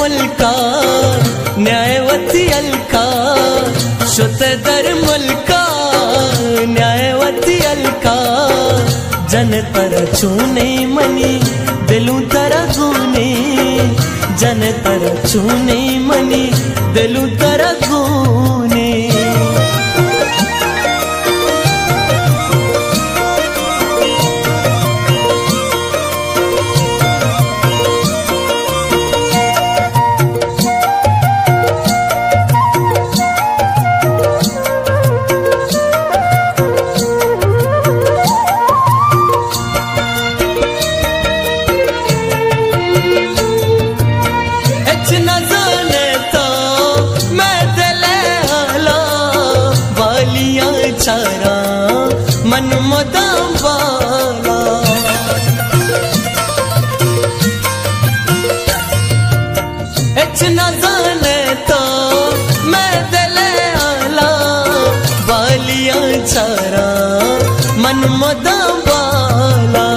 मुल्का न्यायवती अलका शुत दर मुल्का न्यायवती अलका जन तर छूने मनी दिलू तर गुने जन तर छूने मनी दिलू तर गुने चारा मन मदाम वाला एच न जाने तो मैं दिले आला बालियां चारा मन मदाम वाला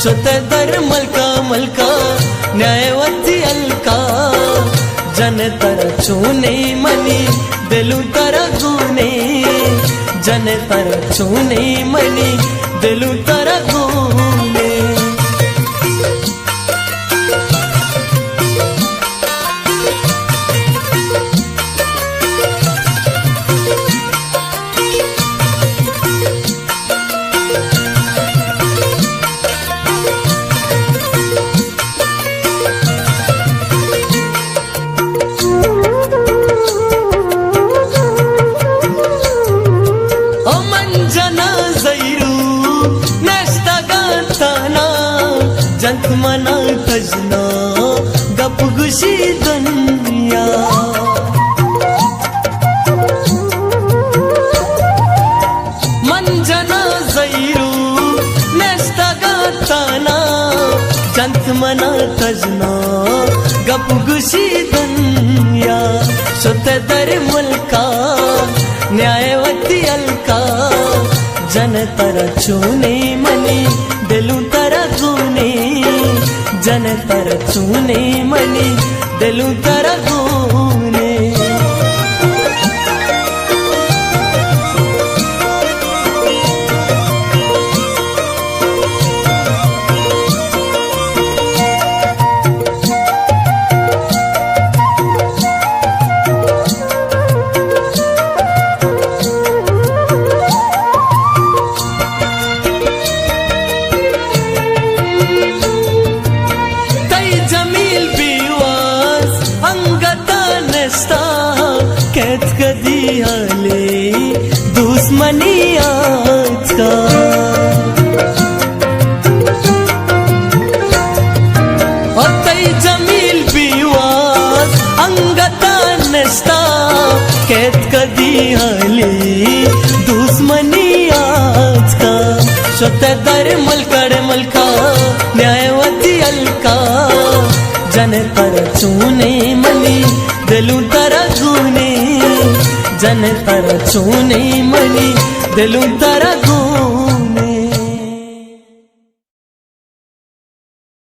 सुत दर मलका मलका न्यायवती अलका जन तर छूने मनी दिलू तर गुने जन तर छूने मनी दिलू तर गुने जंत मना तजना गप गुशी दुनिया मन जना जैरू नेस्ता गाताना जंत मना तजना गप गुशी दुनिया सुत दर मुल्का न्यायवती अलका जन तर छूने मनी दिलू तर गुने जन तर छूने मनी दिलू तर गुने कैद कदी आले दुश्मनी आज का और तई जमील बीवास अंगता नस्ता कैद कदी आले दुश्मनी आज का शुत दर मलकड़ मलका न्यायवती अलका जन तर छूने मनी दिलू तर गुने जन तर छूने मनी दिलू तर गुने